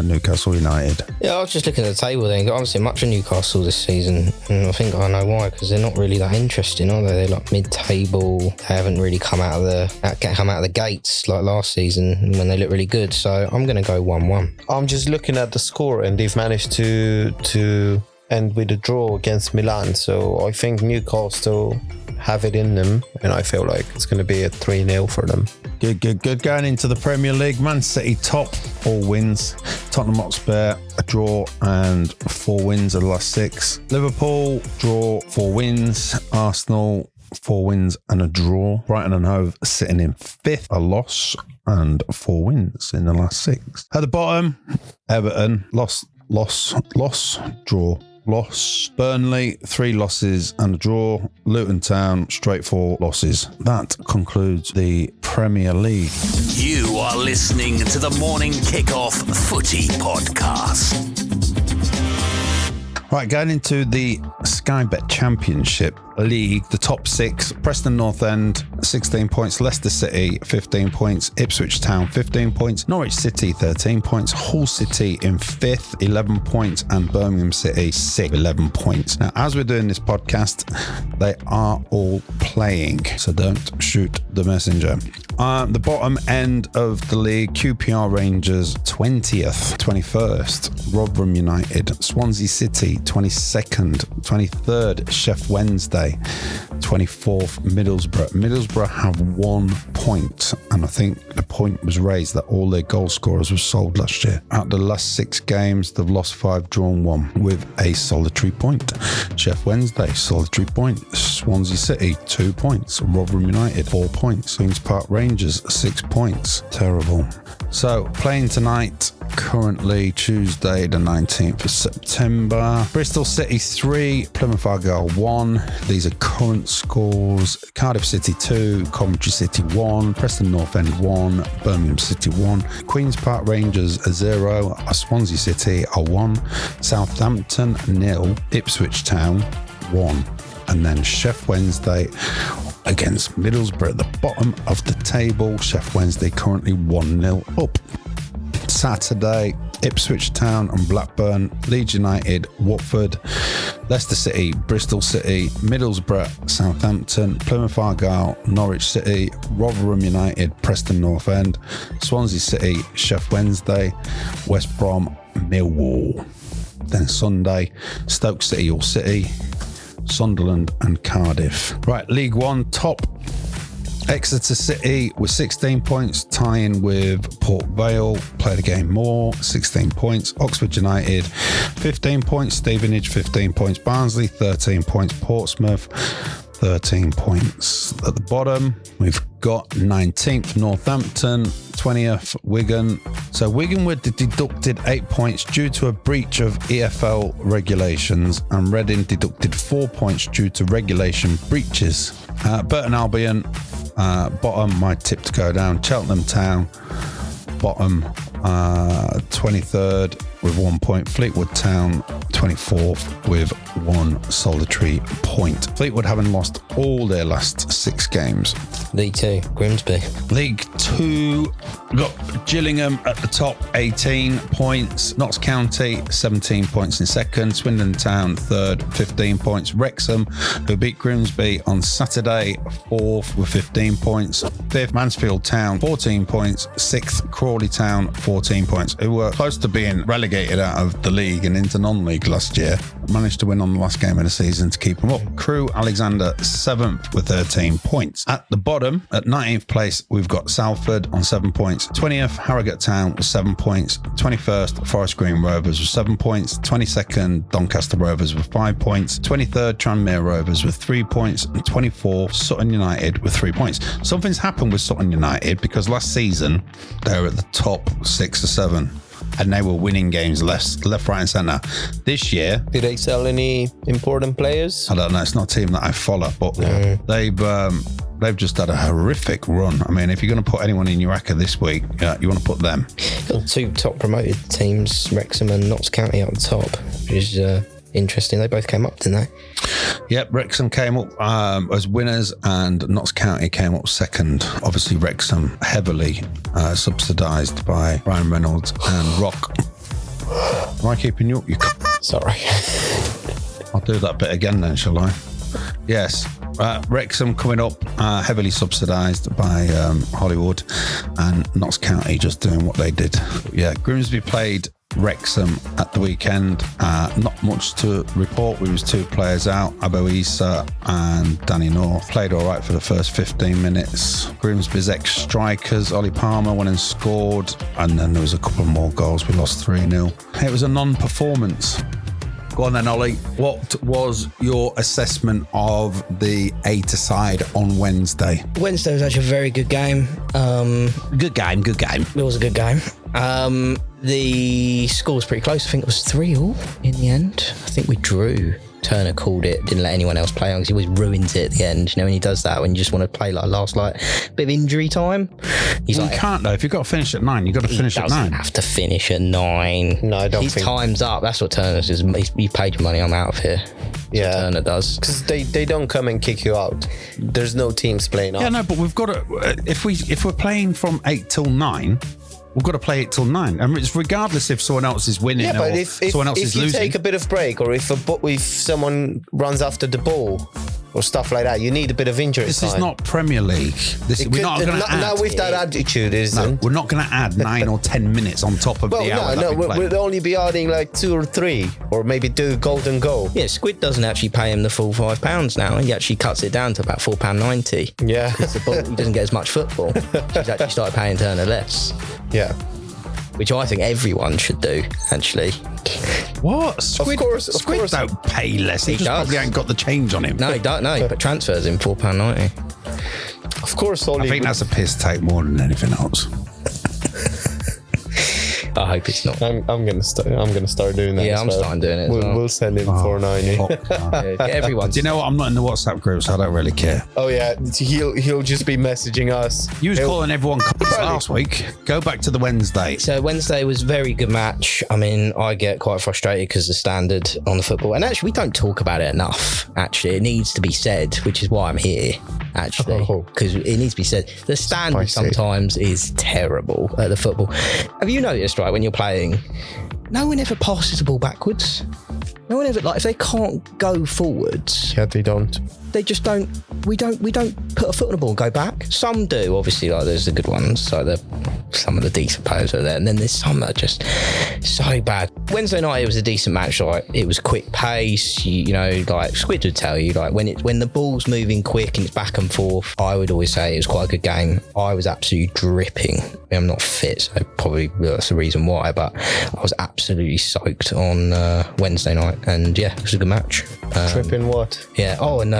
Newcastle United. Yeah, I was just looking at the table there. I haven't seen much of Newcastle this season, and I think I know why, because they're not really that interesting, are they? They're like mid-table. They haven't really come out of the gates like last season when they look really good. So I'm going to go 1-1. I'm just looking at the score, and they've managed to end with a draw against Milan. So I think Newcastle have it in them, and I feel like it's going to be a 3-0 for them. Good. Going into the Premier League, Man City top, 4 wins. Tottenham Hotspur, a draw and 4 wins of the last 6. Liverpool, draw, 4 wins. Arsenal, 4 wins and a draw. Brighton and Hove sitting in 5th, a loss and 4 wins in the last 6. At the bottom, Everton, loss, draw. Loss. Burnley, 3 losses and a draw. Luton Town, straight 4 losses. That concludes the Premier League. You are listening to the Morning Kickoff Footy Podcast. Right, going into the Sky Bet Championship League, the top 6, Preston North End, 16 points, Leicester City, 15 points, Ipswich Town, 15 points, Norwich City, 13 points, Hull City in 5th, 11 points, and Birmingham City, 6th, 11 points. Now, as we're doing this podcast, they are all playing, so don't shoot the messenger. The bottom end of the league, QPR Rangers, 20th, 21st, Rotherham United, Swansea City, 22nd, 23rd, Sheff Wednesday, 24th, Middlesbrough. Middlesbrough have 1 point, and I think the point was raised that all their goal scorers were sold last year. Out of the last 6 games, they've lost 5, drawn 1 with a solitary point. Sheff Wednesday, solitary point. Swansea City, 2 points. Rotherham United, 4 points. Queen's Park Rangers, 6 points. Terrible. So, playing tonight, currently Tuesday the 19th of September. Bristol City 3, Plymouth Argyle 1. These are current scores. Cardiff City 2, Coventry City 1, Preston North End 1, Birmingham City 1, Queen's Park Rangers 0, Swansea City 1, Southampton 0, Ipswich Town 1. And then Sheff Wednesday against Middlesbrough at the bottom of the table. Sheff Wednesday currently 1-0 up. Saturday, Ipswich Town and Blackburn, Leeds United, Watford, Leicester City, Bristol City, Middlesbrough, Southampton, Plymouth Argyle, Norwich City, Rotherham United, Preston North End, Swansea City, Sheff Wednesday, West Brom, Millwall. Then Sunday, Stoke City, Hull City, Sunderland and Cardiff. Right, League One top. Exeter City with 16 points, tying with Port Vale. Played a game more, 16 points. Oxford United, 15 points. Stevenage, 15 points. Barnsley, 13 points. Portsmouth, 13 points. At the bottom, we've got 19th Northampton, 20th Wigan. So Wigan were deducted 8 points due to a breach of EFL regulations, and Reading deducted 4 points due to regulation breaches. Burton Albion, bottom, my tip to go down. Cheltenham Town, bottom, 23rd with 1 point. Fleetwood Town, 24th with 1 solitary point. Fleetwood having lost all their last 6 games. League 2, Grimsby. League 2, we've got Gillingham at the top, 18 points. Notts County, 17 points in second. Swindon Town, third, 15 points. Wrexham, who beat Grimsby on Saturday, fourth with 15 points. Fifth, Mansfield Town, 14 points. Sixth, Crawley Town, 14 points, who were close to being relegated out of the league and into non-league last year. Managed to win on the last game of the season to keep them up. Crewe Alexander, 7th with 13 points. At the bottom, at 19th place, we've got Salford on 7 points. 20th, Harrogate Town with 7 points. 21st, Forest Green Rovers with 7 points. 22nd, Doncaster Rovers with 5 points. 23rd, Tranmere Rovers with 3 points. And 24th, Sutton United with 3 points. Something's happened with Sutton United because last season, they were at the top 6 or 7. And they were winning games left, right and centre. This year... Did they sell any important players? I don't know. It's not a team that I follow, but they've just had a horrific run. I mean, if you're going to put anyone in your ACCA this week, you want to put them. Got 2 top promoted teams, Wrexham and Notts County up the top, which is interesting. They both came up, didn't they? Yep, Wrexham came up as winners and Notts County came up second. Obviously, Wrexham heavily subsidised by Ryan Reynolds and Rock. Am I keeping you up? Sorry. I'll do that bit again then, shall I? Yes. Wrexham coming up, heavily subsidised by Hollywood, and Notts County just doing what they did. Yeah, Grimsby played Wrexham at the weekend. Not much to report. We was 2 players out, Abo Issa and Danny North. Played all right for the first 15 minutes. Grimsby's ex-strikers, Ollie Palmer, went and scored, and then there was a couple more goals. We lost 3-0. It was a non-performance. Go on then, Ollie. What was your assessment of the A-side on Wednesday? Wednesday was actually a very good game. Good game. It was a good game. The score was pretty close. I think it was 3-3 in the end. I think we drew. Turner called it, didn't let anyone else play on because he always ruins it at the end. You know, when he does that, when you just want to play like last bit of injury time. You can't though. If you've got to finish at 9, you've got to finish at 9. He doesn't have to finish at 9. No, I don't His think. time's up. That's what Turner says. You paid your money, I'm out of here. Yeah. Turner does. Because they don't come and kick you out. There's no teams playing off. Yeah, no, but we've got to. If we're playing from 8 till 9. We've got to play it till 9. I mean, it's regardless if someone else is winning or someone else is losing. If you take a bit of break, or if someone runs after the ball or stuff like that, you need a bit of injury This time. is not Premier League. We're not going to add. Not with that attitude, isn't? We're not going to add 9 or 10 minutes on top of the hour. We'll only be adding like 2 or 3, or maybe do golden goal. Yeah, Squid doesn't actually pay him the full £5 now. He actually cuts it down to about £4.90. Yeah. He doesn't get as much football. He's actually started paying Turner less. Yeah. Which I think everyone should do, actually. What? Squid don't pay less. He just probably ain't got the change on him. No, he don't. No, but transfers him £4.90. Of course, Ollie. I think that's a piss take more than anything else. I hope it's not. I'm gonna start doing that. Yeah, I'm starting doing it. We'll send him $4.90. Get everyone. Do you know what? I'm not in the WhatsApp group, so I don't really care. Oh yeah, he'll just be messaging us. You was calling everyone last week. Go back to the Wednesday. So Wednesday was a very good match. I mean, I get quite frustrated because the standard on the football, and actually we don't talk about it enough. Actually, it needs to be said, which is why I'm here. Actually, because it needs to be said. The standard sometimes is terrible at the football. Have you noticed, right, when you're playing, no one ever passes the ball backwards? No one ever, like, if they can't go forwards, Yeah, they don't. they just don't. We don't put a foot on the ball and go back. Some do, obviously. Like, there's the good ones. Like, some of the decent players are there, and then there's some that are just so bad. Wednesday night, it was a decent match. Like, it was quick pace. You know, like Squid would tell you, like when the ball's moving quick and it's back and forth. I would always say it was quite a good game. I was absolutely dripping. I'm not fit, so probably that's the reason why. But I was absolutely soaked on Wednesday night, and yeah, it was a good match. Tripping what? Yeah. Oh, and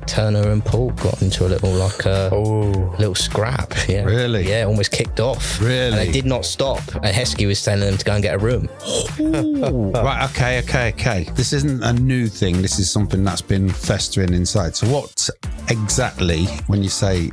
Turner and Paul got into a little little scrap. Yeah. Really? Yeah, almost kicked off. Really? And they did not stop. And Heskey was telling them to go and get a room. Right, okay. This isn't a new thing. This is something that's been festering inside. So what exactly, when you say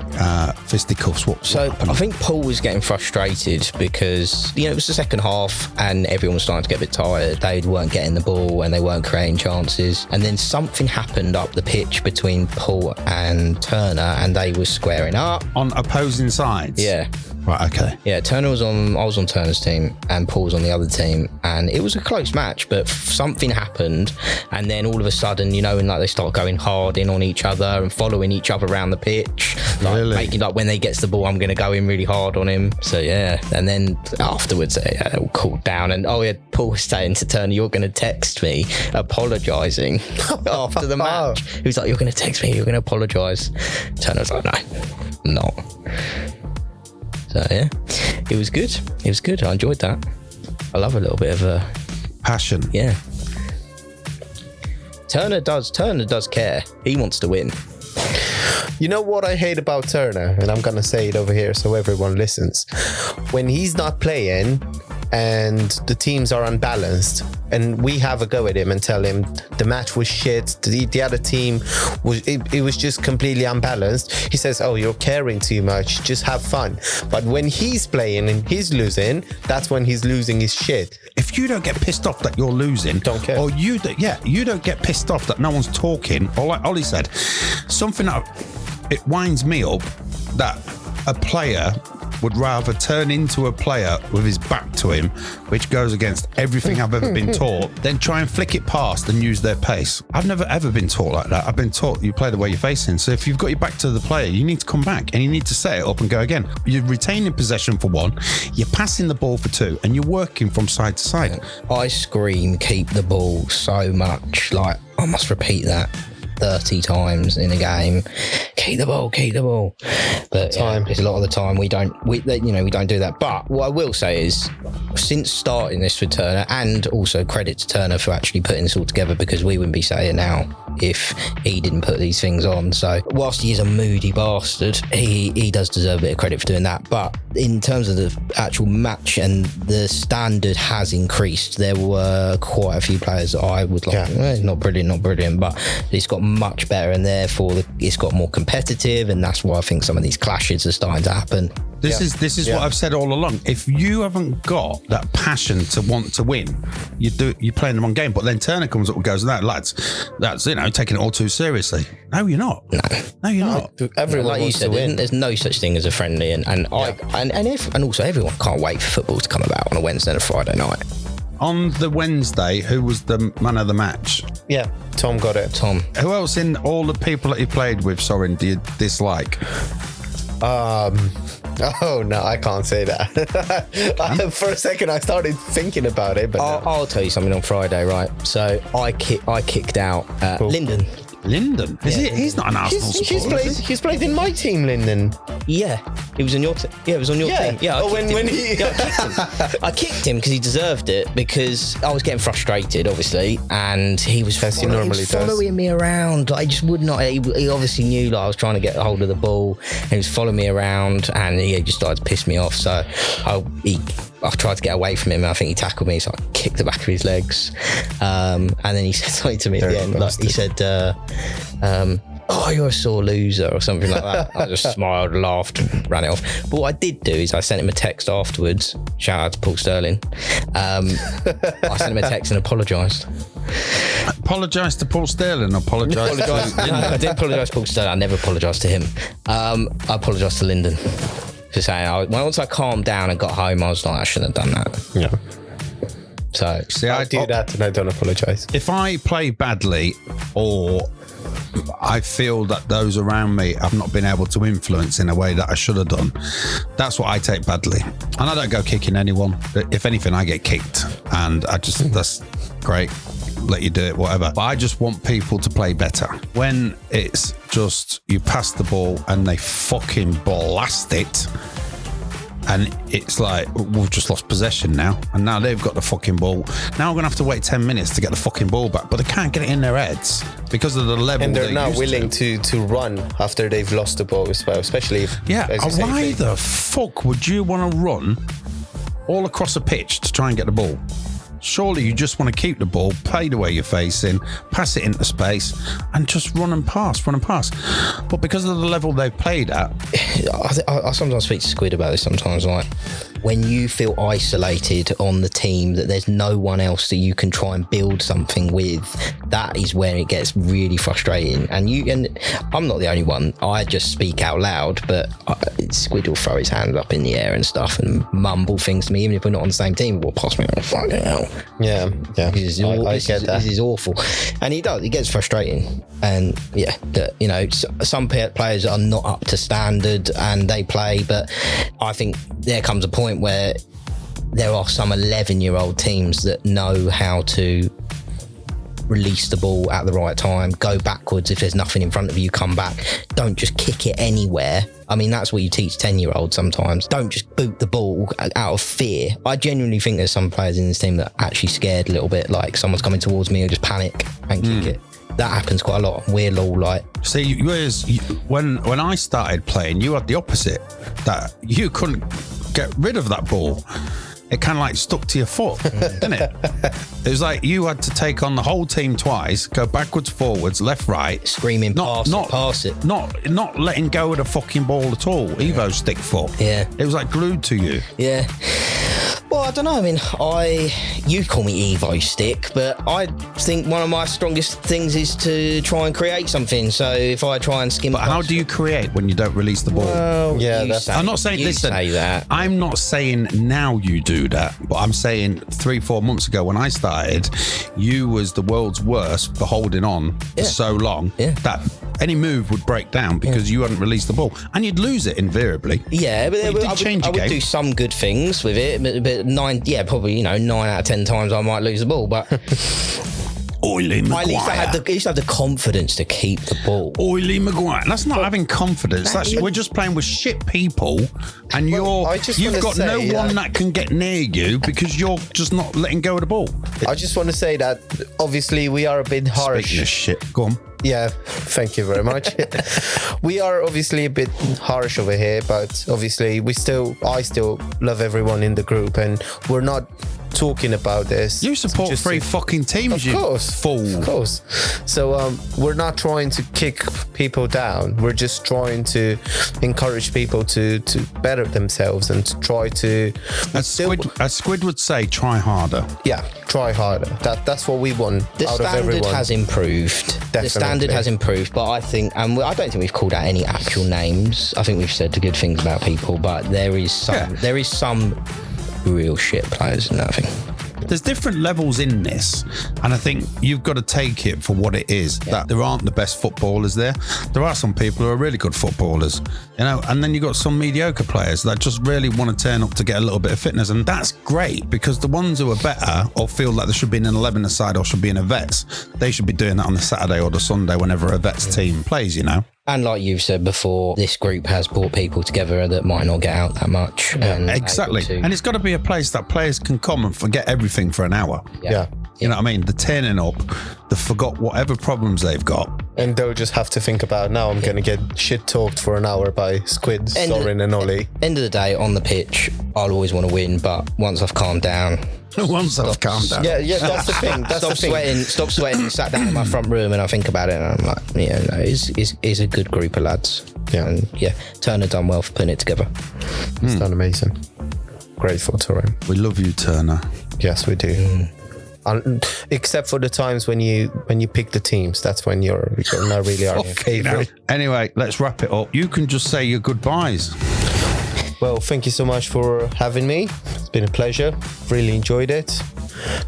fisticuffs, what happened? I think Paul was getting frustrated because, you know, it was the second half and everyone was starting to get a bit tired. They weren't getting the ball and they weren't creating chances. And then something happened up the pitch between Paul and Turner and they were squaring up. On opposing sides? Yeah. Right, okay. Yeah, I was on Turner's team and Paul was on the other team, and it was a close match, but something happened, and then all of a sudden, you know, and like they start going hard in on each other and following each other around the pitch, like really? making like when they gets the ball, I'm going to go in really hard on him. So yeah, and then afterwards, it all cooled down, and Paul was saying to Turner, "You're going to text me, apologising after the match." He was like, "You're going to text me, you're going to apologise." Turner was like, "No, I'm not." So yeah, it was good. It was good. I enjoyed that. I love a little bit of passion. Yeah. Turner does care. He wants to win. You know what I hate about Turner, and I'm gonna say it over here so everyone listens. When he's not playing and the teams are unbalanced and we have a go at him and tell him the match was shit, the other team was just completely unbalanced, he says, "Oh, you're caring too much, just have fun." But when he's playing and he's losing, that's when he's losing his shit. If you don't get pissed off that you're losing, don't care. Or you don't get pissed off that no one's talking, or like Ollie said, something that it winds me up that a player would rather turn into a player with his back to him, which goes against everything I've ever been taught, than try and flick it past and use their pace. I've never ever been taught like that. I've been taught you play the way you're facing. So if you've got your back to the player, you need to come back and you need to set it up and go again. You're retaining possession for one, you're passing the ball for two, and you're working from side to side. I scream, "Keep the ball" so much. Like, I must repeat that 30 times in a game. Keep the ball. But it's a lot of the time we don't do that. But what I will say is, since starting this with Turner, and also credit to Turner for actually putting this all together, because we wouldn't be saying now if he didn't put these things on. So whilst he is a moody bastard, he does deserve a bit of credit for doing that. But in terms of the actual match, and the standard has increased. There were quite a few players that I would like, not brilliant, but it's got much better, and therefore it's got more competitive, and that's why I think some of these clashes are starting to happen. This is what I've said all along. If you haven't got that passion to want to win, you're playing the wrong game. But then Turner comes up and goes, "That lads, that's taking it all too seriously." No, you're not. No, you're not. Everyone like wants you said, to win. there's no such thing as a friendly, and also everyone can't wait for football to come about on a Wednesday and a Friday night. On the Wednesday, who was the man of the match? Yeah, Tom got it. Tom. Who else in all the people that he played with, Sorin, do you dislike? Oh no, I can't say that. For a second, I started thinking about it, but I'll tell you something on Friday, right? So I kicked out Lyndon. Lyndon? He's not an Arsenal supporter. He's played in my team, Lyndon. Yeah, he was in your team. Yeah, it was on your team. Yeah, I kicked him because he deserved it, because I was getting frustrated, obviously, and he was following me around. I just would not. He obviously knew that I was trying to get a hold of the ball. And he was following me around, and he just started to piss me off. So I tried to get away from him, and I think he tackled me, so I kicked the back of his legs. And then he said something to me at the end. Like, he said, "Oh, you're a sore loser," or something like that. I just smiled, laughed, and ran it off. But what I did do is I sent him a text afterwards. Shout out to Paul Sterling. I sent him a text and apologised. Apologise to Paul Sterling? Apologise to Lyndon? No, I didn't apologise to Paul Sterling. I never apologised to him. I apologised to Lyndon. For saying, once I calmed down and got home, I was like, I shouldn't have done that. Yeah. So See, I do that and I don't apologize. If I play badly or I feel that those around me have not been able to influence in a way that I should have done, that's what I take badly. And I don't go kicking anyone. If anything, I get kicked. And that's great. Let you do it, whatever. But I just want people to play better. When it's just you pass the ball and they fucking blast it, and it's like, we've just lost possession now. And now they've got the fucking ball. Now I'm going to have to wait 10 minutes to get the fucking ball back. But they can't get it in their heads because of the level. And they're not willing to run after they've lost the ball as well, especially if... Yeah, why the fuck would you want to run all across a pitch to try and get the ball? Surely you just want to keep the ball, play the way you're facing, pass it into space, and just run and pass. But because of the level they've played at... I sometimes speak to Squid about this sometimes, like, when you feel isolated on the team, that there's no one else that you can try and build something with, that is where it gets really frustrating. And I'm not the only one. I just speak out loud, but Squid will throw his hands up in the air and stuff and mumble things to me, even if we're not on the same team. Well, pass me, oh, fucking hell. Yeah. This is awful. And he gets frustrating. And some players are not up to standard and they play, but I think there comes a point where there are some 11-year-old teams that know how to release the ball at the right time, go backwards if there's nothing in front of you, come back, don't just kick it anywhere. I mean, that's what you teach 10-year-olds sometimes. Don't just boot the ball out of fear. I genuinely think there's some players in this team that are actually scared a little bit, like someone's coming towards me or just panic and kick it. That happens quite a lot. We're all like... See, when I started playing, you had the opposite. That you couldn't get rid of that ball. It kind of like stuck to your foot, didn't it? It was like you had to take on the whole team twice, go backwards, forwards, left, right. Screaming, pass it. Not letting go of the fucking ball at all. Evo's stick foot. Yeah. It was like glued to you. Yeah. Well, I don't know. I mean, you call me Evo stick, but I think one of my strongest things is to try and create something. So if I try and skim... But how do you create when you don't release the ball? Well, yeah, I'm not saying... Listen, say that. I'm not saying now you do that, but I'm saying 3-4 months ago when I started, you was the world's worst for holding on for so long that any move would break down because you hadn't released the ball, and you'd lose it invariably. Yeah, but I would do some good things with it, but probably 9 out of 10 times I might lose the ball, but Olly Maguire. At least I used to have the confidence to keep the ball. Olly Maguire. That's not having confidence. We're just playing with shit people, and you've got no one that can get near you because you're just not letting go of the ball. I just want to say that obviously we are a bit harsh. Speaking of shit, go on. Yeah, thank you very much. We are obviously a bit harsh over here, but obviously I still love everyone in the group, and we're not talking about this. You support just 3 fucking teams, of course, fool. Of course. So we're not trying to kick people down. We're just trying to encourage people to better themselves and to try to... As Squid would say, try harder. Yeah, try harder. That's what we want out of everyone. The standard has improved. Definitely. The standard has improved, but I think, and I don't think we've called out any actual names. I think we've said good things about people, but there is some real shit players in that thing. There's different levels in this, and I think you've got to take it for what it is. That there aren't the best footballers there. There are some people who are really good footballers, and then you've got some mediocre players that just really want to turn up to get a little bit of fitness, and that's great because the ones who are better or feel like they should be in an 11 side or should be in a vets, they should be doing that on the Saturday or the Sunday whenever a vets team plays, And like you've said before, this group has brought people together that might not get out that much. Exactly. And it's got to be a place that players can come and forget everything for an hour. Yeah. You know what I mean? They're turning up, they forgot whatever problems they've got. And they'll just have to think about, now I'm going to get shit talked for an hour by Squid, Sorin and Olly. End of the day, on the pitch, I'll always want to win, but once I've calmed down... I've calmed down. Yeah, that's the thing. Stop sweating, sat down in my front room and I think about it and I'm like, it's a good group of lads. Yeah. And Turner done well for putting it together. It's done amazing. Grateful to him. We love you, Turner. Yes, we do. Except for the times when you pick the teams, that's when you're not really our favorite. Anyway, let's wrap it up. You can just say your goodbyes. Well, thank you so much for having me. It's been a pleasure. Really enjoyed it.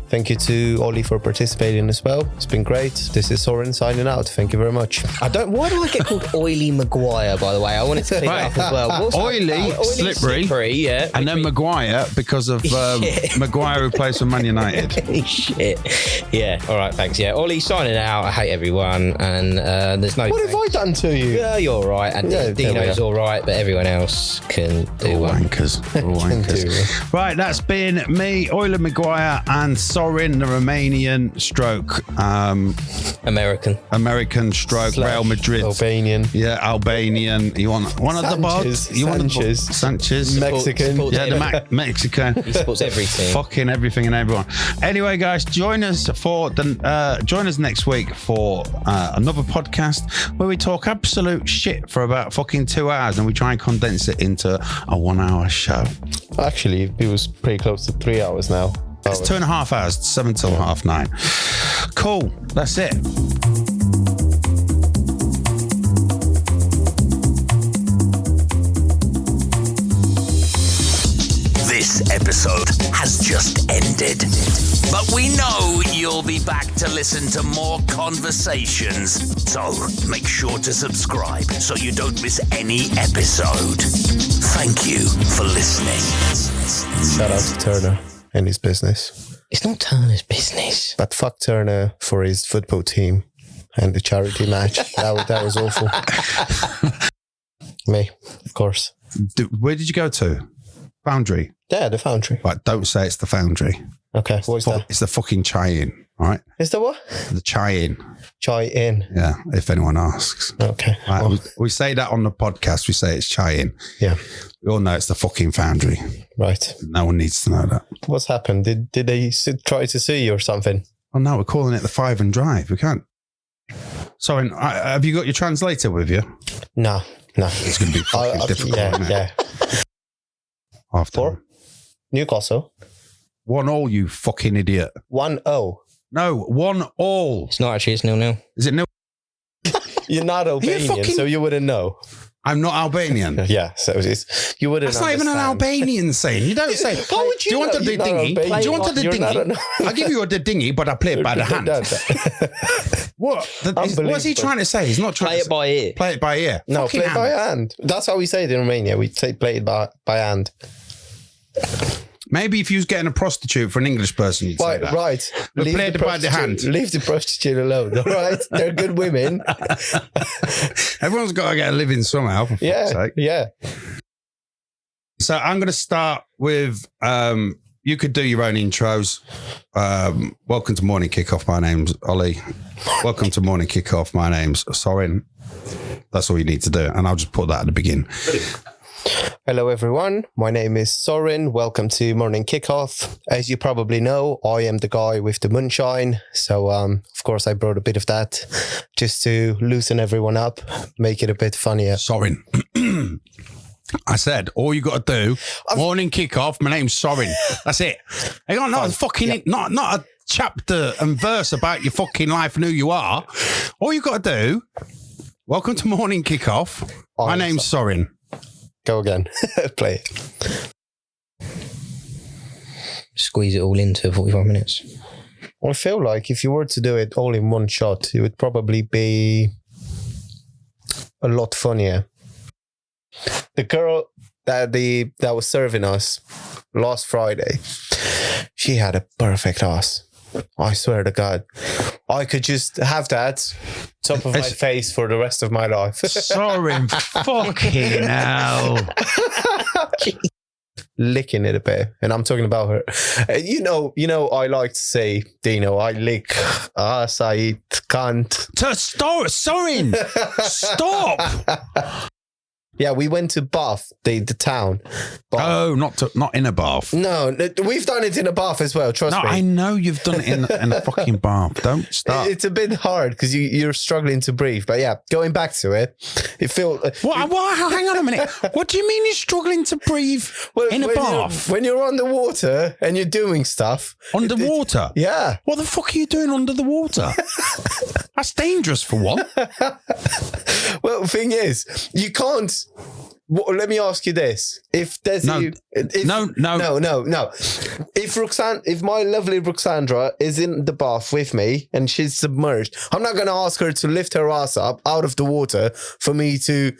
Thank you to Olly for participating as well. It's been great. This is Sorin signing out. Thank you very much. Why do I get called Oily Maguire, by the way? I wanted to pick that up as well. What's Oily, slippery, yeah. And then Maguire because of Maguire who plays for Man United. Shit. Yeah, all right, thanks. Yeah, Ollie signing out. I hate everyone. And there's no... What have I done to you? Yeah, you're all right. And Dino's all right, but everyone else can do one. Wankers. Right, that's been me, Olly Maguire, and Sorin, the Romanian stroke. American stroke, Real Madrid. Albanian. Yeah, Albanian. You want one of the bods? You want Sanchez? Mexican. The Mexican. He supports every team. Fucking everything and everyone. Anyway, guys, join us next week for another podcast where we talk absolute shit for about fucking 2 hours and we try and condense it into a 1 hour show. Actually, it was pretty close to 3 hours now. It's 2.5 hours, 7 till 9:30. Cool. That's it. This episode has just ended. But we know you'll be back to listen to more conversations. So make sure to subscribe so you don't miss any episode. Thank you for listening. Shout out to Turner and his business. It's not Turner's business. But fuck Turner for his football team and the charity match. That was awful. Me, of course. Where did you go to? Foundry? Yeah, the Foundry. Right, don't say it's the Foundry. Okay, what is that? It's the fucking Chai-In, all right? Is that what? The Chai-In. Chai-In. Yeah, if anyone asks. Okay. Right, Well, we say that on the podcast. We say it's Chai-In. yeah, We all know it's the fucking Foundry. right. No one needs to know that. What's happened? Did they try to sue you or something? Oh, no, we're calling it the Five and Drive. We can't. Sorry, have you got your translator with you? No. It's going to be fucking difficult, isn't it? Yeah. After. For Newcastle? 1-1, you fucking idiot. 1-0. No, 1-1. It's not actually, it's 0-0. Is it 0? You're not Albanian, so you wouldn't know. I'm not Albanian. Yeah, so you wouldn't. That's not even an Albanian saying. You don't say. How would you do you want know? the You're not dingy? Do Albanian. you want the You're dingy? not I'll give you a dingy, but I play it by the hand. What? What's he trying to say? He's not trying Play to it by ear. play it by ear. No, Fucking play hand. by hand. That's how we say it in Romania. We say play it by hand. Maybe if you was getting a prostitute for an English person, you'd say that. Right. We play it by the hand. Leave the prostitute alone, all right? They're good women. Everyone's got to get a living somehow, for fuck's sake. Yeah. So I'm going to start with, you could do your own intros. Welcome to Morning Kickoff. My name's Ollie. Welcome to Morning Kickoff. My name's Sorin. That's all you need to do. And I'll just put that at the beginning. Hello, everyone. My name is Sorin. Welcome to Morning Kickoff. As you probably know, I am the guy with the moonshine. So, of course, I brought a bit of that just to loosen everyone up, make it a bit funnier. Sorin. I said, all you got to do, Morning Kickoff. My name's Sorin. That's it. I got not a fucking, not a chapter and verse about your fucking life and who you are. All you got to do, welcome to Morning Kickoff. My name's Sorin. Go again. Play it. Squeeze it all into 45 minutes. I feel like if you were to do it all in one shot, it would probably be a lot funnier. The girl that was serving us last Friday, she had a perfect ass. I swear to God. I could just have that top of my face for the rest of my life. Sorin, fucking hell. Licking it a bit. And I'm talking about her. You know, I like to say, Dino, I lick ass, I eat cunt. Stop, Sorin. Stop. Yeah, we went to Bath, the town. Bath. Oh, not in a bath. No, we've done it in a bath as well, trust me. I know you've done it in a fucking bath. Don't start. It's a bit hard because you're struggling to breathe. But yeah, going back to it, it feels... What? Hang on a minute. What do you mean you're struggling to breathe in a bath? When you're underwater and you're doing stuff... Underwater? Yeah. What the fuck are you doing under the water? That's dangerous for one. Well, the thing is, you can't... Well, let me ask you this. If there's... No. if my lovely Roxandra is in the bath with me and she's submerged, I'm not going to ask her to lift her ass up out of the water for me to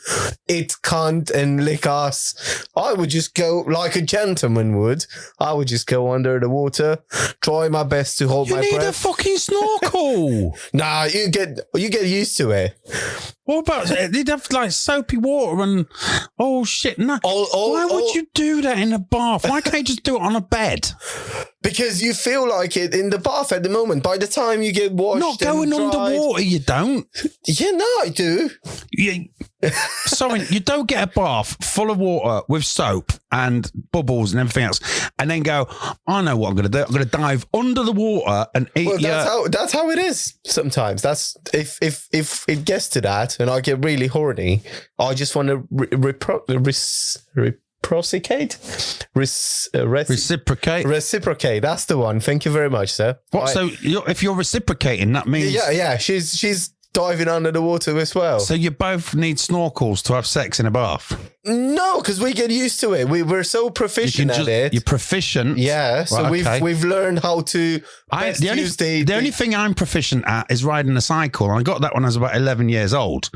eat cunt and lick ass. I would just go like a gentleman would. I would just go under the water, try my best to hold my breath. You need a fucking snorkel. Nah, you get used to it. What about they'd have like soapy water and shit? No. Why would you do that in a bath? Why can't you just do it on a bed? Because you feel like it in the bath at the moment. By the time you get washed, Not going and dried, underwater, you don't. Yeah, no, I do. Sorry, you don't get a bath full of water with soap and bubbles and everything else, and then go, I know what I'm going to do. I'm going to dive under the water and eat. Well, that's how it is. Sometimes that's if it gets to that, and I get really horny, I just want to reciprocate. That's the one. Thank you very much, sir. So if you're reciprocating, that means she's diving under the water as well. So you both need snorkels to have sex in a bath? No, because we get used to it. We're so proficient at it. You're proficient. Yeah, so right, we've learned how to the only thing I'm proficient at is riding a cycle. I got that when I was about 11 years old.